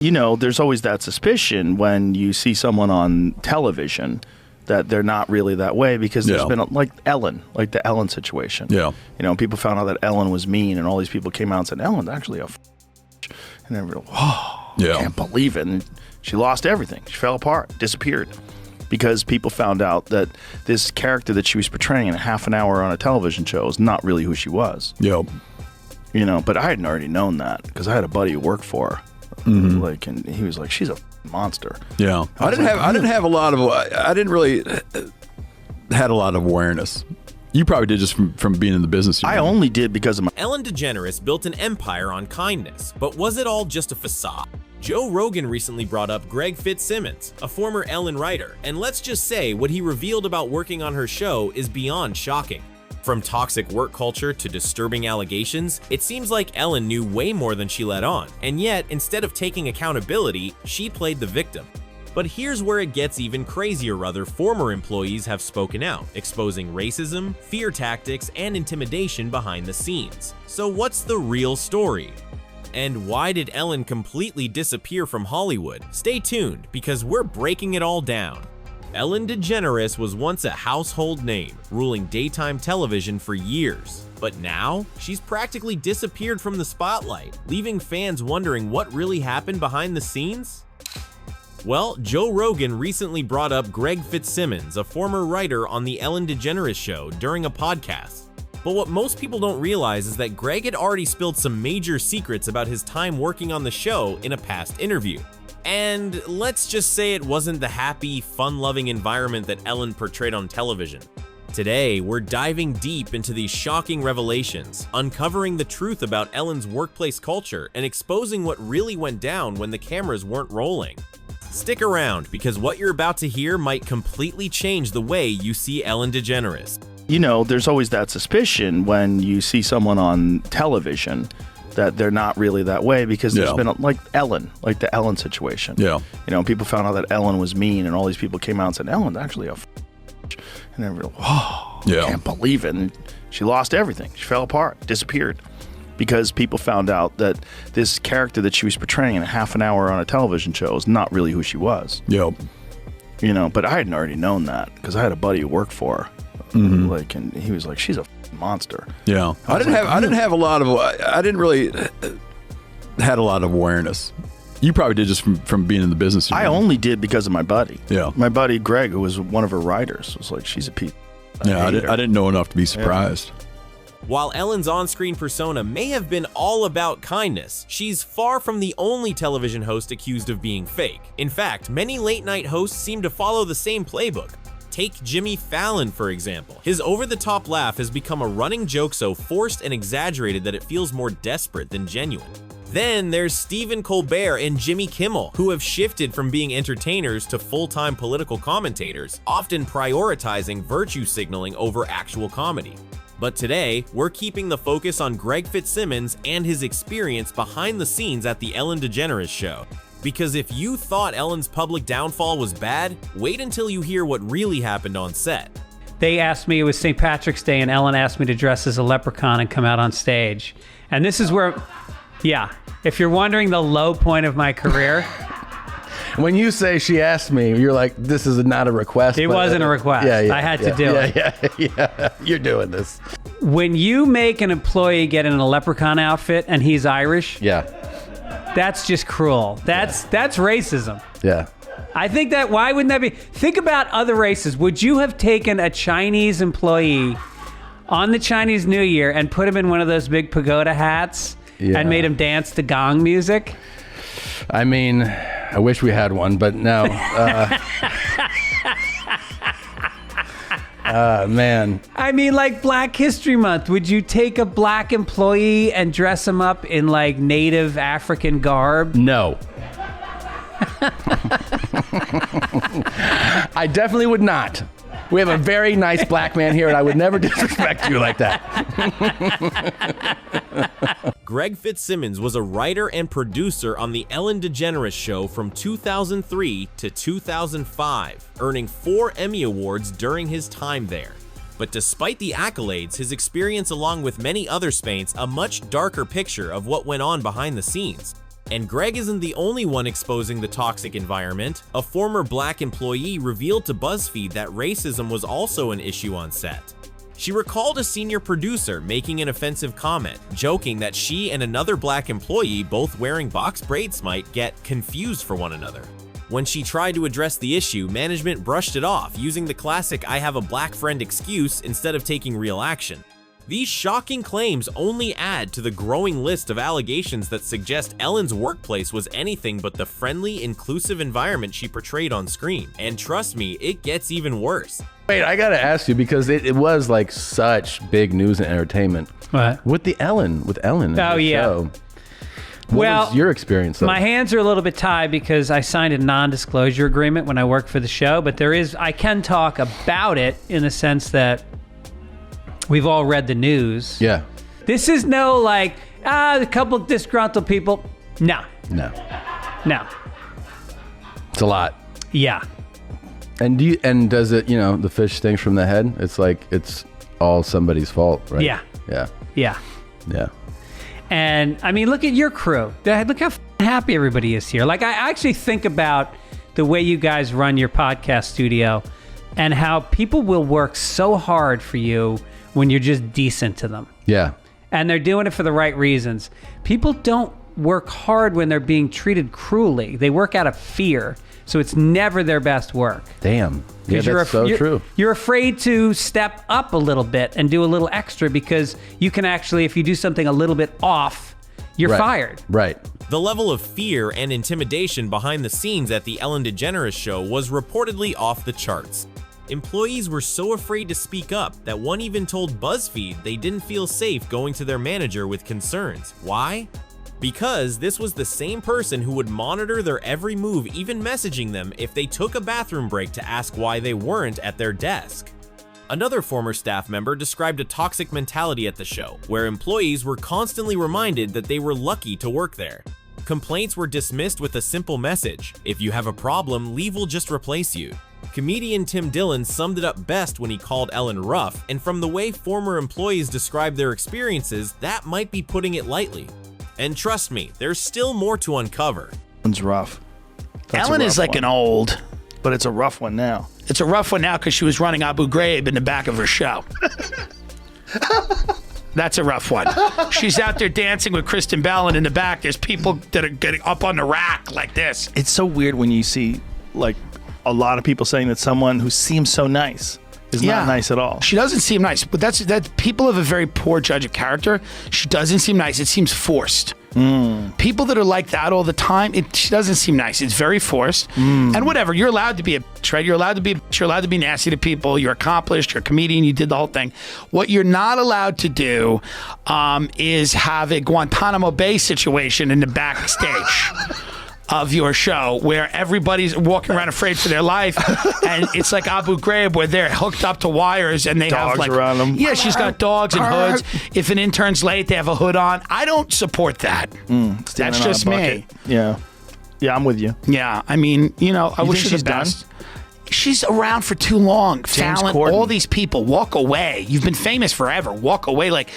There's always that suspicion when you see someone on television that they're not really that way, because there's been like the Ellen situation. Yeah. People found out that Ellen was mean, and all these people came out and said, Ellen's actually a and they were like, whoa, I can't believe it. And she lost everything. She fell apart, disappeared, because people found out that this character that she was portraying in a half an hour on a television show is not really who she was. Yep. But I hadn't already known that, because I had a buddy who worked for her. And he was like, she's a monster. Yeah. I didn't really had a lot of awareness. You probably did just from being in the business. I only did because of my... Ellen DeGeneres built an empire on kindness, but was it all just a facade? Joe Rogan recently brought up Greg Fitzsimmons, a former Ellen writer, and let's just say what he revealed about working on her show is beyond shocking. From toxic work culture to disturbing allegations, it seems like Ellen knew way more than she let on, and yet, instead of taking accountability, she played the victim. But here's where it gets even crazier. Other former employees have spoken out, exposing racism, fear tactics, and intimidation behind the scenes. So what's the real story? And why did Ellen completely disappear from Hollywood? Stay tuned, because we're breaking it all down. Ellen DeGeneres was once a household name, ruling daytime television for years. But now, she's practically disappeared from the spotlight, leaving fans wondering what really happened behind the scenes? Well, Joe Rogan recently brought up Greg Fitzsimmons, a former writer on The Ellen DeGeneres Show, during a podcast. But what most people don't realize is that Greg had already spilled some major secrets about his time working on the show in a past interview. And let's just say it wasn't the happy, fun-loving environment that Ellen portrayed on television. Today, we're diving deep into these shocking revelations, uncovering the truth about Ellen's workplace culture and exposing what really went down when the cameras weren't rolling. Stick around, because what you're about to hear might completely change the way you see Ellen DeGeneres. There's always that suspicion when you see someone on television that they're not really that way, because there's been like the Ellen situation. Yeah. People found out that Ellen was mean, and all these people came out and said, Ellen's actually a and they were like, whoa, I can't believe it. And she lost everything. She fell apart, disappeared, because people found out that this character that she was portraying in a half an hour on a television show is not really who she was. Yep. But I hadn't already known that, because I had a buddy who worked for her. And he was like, she's a monster. Yeah. I didn't really had a lot of awareness. You probably did just from being in the business. I only did because of my buddy. Yeah. My buddy Greg, who was one of her writers, was like, she's a piece. I didn't know enough to be surprised. Yeah. While Ellen's on-screen persona may have been all about kindness, she's far from the only television host accused of being fake. In fact, many late-night hosts seem to follow the same playbook. Take Jimmy Fallon, for example. His over-the-top laugh has become a running joke so forced and exaggerated that it feels more desperate than genuine. Then there's Stephen Colbert and Jimmy Kimmel, who have shifted from being entertainers to full-time political commentators, often prioritizing virtue signaling over actual comedy. But today, we're keeping the focus on Greg Fitzsimmons and his experience behind the scenes at the Ellen DeGeneres Show. Because if you thought Ellen's public downfall was bad, wait until you hear what really happened on set. They asked me, it was St. Patrick's Day, and Ellen asked me to dress as a leprechaun and come out on stage. And this is where, if you're wondering the low point of my career. When you say she asked me, you're like, this is not a request. It wasn't a request. I had to do it. Yeah. You're doing this. When you make an employee get in a leprechaun outfit and he's Irish, that's just cruel. That's racism. Yeah. I think that, why wouldn't that be? Think about other races. Would you have taken a Chinese employee on the Chinese New Year and put him in one of those big pagoda hats and made him dance to gong music? I mean, I wish we had one, but no. Man. I mean, like Black History Month, would you take a black employee and dress him up in like native African garb? No. I definitely would not. We have a very nice black man here, and I would never disrespect you like that. Greg Fitzsimmons was a writer and producer on The Ellen DeGeneres Show from 2003 to 2005, earning 4 Emmy Awards during his time there. But despite the accolades, his experience along with many others paints a much darker picture of what went on behind the scenes. And Greg isn't the only one exposing the toxic environment. A former black employee revealed to BuzzFeed that racism was also an issue on set. She recalled a senior producer making an offensive comment, joking that she and another black employee, both wearing box braids, might get confused for one another. When she tried to address the issue, management brushed it off, using the classic "I have a black friend" excuse instead of taking real action. These shocking claims only add to the growing list of allegations that suggest Ellen's workplace was anything but the friendly, inclusive environment she portrayed on screen. And trust me, it gets even worse. Wait, I gotta ask you, because it was like such big news and entertainment. What? With Ellen. Oh, yeah. Show. What was your experience? My hands are a little bit tied because I signed a non-disclosure agreement when I worked for the show, but I can talk about it in the sense that we've all read the news. Yeah. This is no like, a couple of disgruntled people. No. It's a lot. Yeah. And does it, the fish stinks from the head? It's like it's all somebody's fault, right? Yeah. And I mean, look at your crew. Look how happy everybody is here. Like, I actually think about the way you guys run your podcast studio and how people will work so hard for you when you're just decent to them. Yeah. And they're doing it for the right reasons. People don't work hard when they're being treated cruelly. They work out of fear. So it's never their best work. Damn. Yeah, that's so true. You're afraid to step up a little bit and do a little extra because you can actually, if you do something a little bit off, you're fired. Right. The level of fear and intimidation behind the scenes at the Ellen DeGeneres show was reportedly off the charts. Employees were so afraid to speak up that one even told BuzzFeed they didn't feel safe going to their manager with concerns. Why? Because this was the same person who would monitor their every move, even messaging them if they took a bathroom break to ask why they weren't at their desk. Another former staff member described a toxic mentality at the show, where employees were constantly reminded that they were lucky to work there. Complaints were dismissed with a simple message: if you have a problem, leave will just replace you. Comedian Tim Dillon summed it up best when he called Ellen rough, and from the way former employees described their experiences, that might be putting it lightly. And trust me, there's still more to uncover. One's rough. Ellen is like an old, but it's a rough one now. It's a rough one now because she was running Abu Ghraib in the back of her show. That's a rough one. She's out there dancing with Kristen Bell, and in the back, there's people that are getting up on the rack like this. It's so weird when you see, like, a lot of people saying that someone who seems so nice is not nice at all. She doesn't seem nice, but that's people have a very poor judge of character. She doesn't seem nice. It seems forced. People that are like that all the time, she doesn't seem nice. It's very forced. And whatever, you're allowed to be a bitch, right? You're allowed to be nasty to people. You're accomplished. You're a comedian. You did the whole thing. What you're not allowed to do is have a Guantanamo Bay situation in the backstage of your show where everybody's walking around afraid for their life, and it's like Abu Ghraib where they're hooked up to wires and they dogs have like around them. Yeah, she's got dogs and hoods. If an intern's late, they have a hood on. I don't support that. That's just me. Yeah, I'm with you. Yeah, I mean, I wish her the best. She's around for too long. Fallon, all these people, walk away. You've been famous forever. Walk away. Like,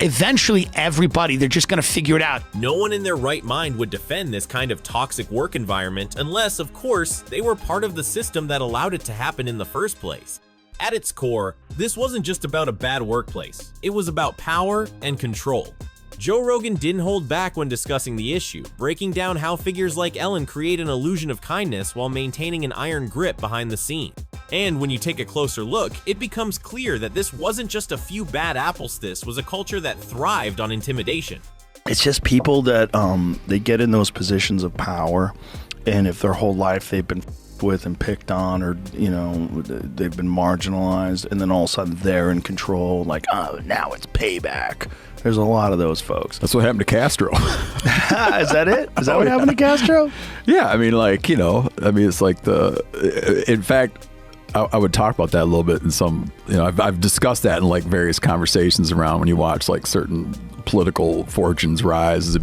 eventually, everybody, they're just going to figure it out. No one in their right mind would defend this kind of toxic work environment unless, of course, they were part of the system that allowed it to happen in the first place. At its core, this wasn't just about a bad workplace. It was about power and control. Joe Rogan didn't hold back when discussing the issue, breaking down how figures like Ellen create an illusion of kindness while maintaining an iron grip behind the scene. And when you take a closer look, it becomes clear that this wasn't just a few bad apples. This was a culture that thrived on intimidation. It's just people that they get in those positions of power, and if their whole life they've been with and picked on, or they've been marginalized, and then all of a sudden they're in control, like, oh, now it's payback. There's a lot of those folks. That's what happened to Castro. Is that it? Is that what happened to Castro? Yeah, I mean, it's like in fact, I would talk about that a little bit in some, I've discussed that in like various conversations around when you watch like certain political fortunes rise as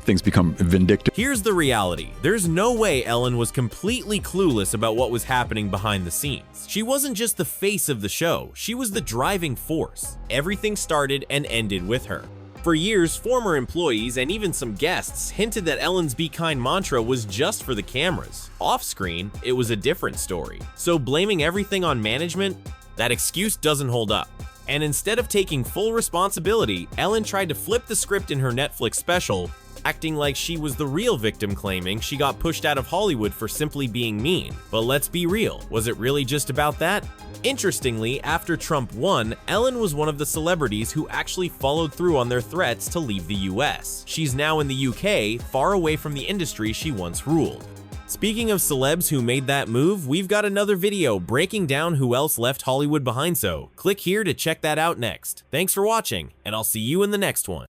things become vindictive. Here's the reality. There's no way Ellen was completely clueless about what was happening behind the scenes. She wasn't just the face of the show, she was the driving force. Everything started and ended with her. For years, former employees and even some guests hinted that Ellen's Be Kind mantra was just for the cameras. Off-screen, it was a different story. So blaming everything on management? That excuse doesn't hold up. And instead of taking full responsibility, Ellen tried to flip the script in her Netflix special, acting like she was the real victim, claiming she got pushed out of Hollywood for simply being mean. But let's be real, was it really just about that? Interestingly, after Trump won, Ellen was one of the celebrities who actually followed through on their threats to leave the US. She's now in the UK, far away from the industry she once ruled. Speaking of celebs who made that move, we've got another video breaking down who else left Hollywood behind, so click here to check that out next. Thanks for watching, and I'll see you in the next one.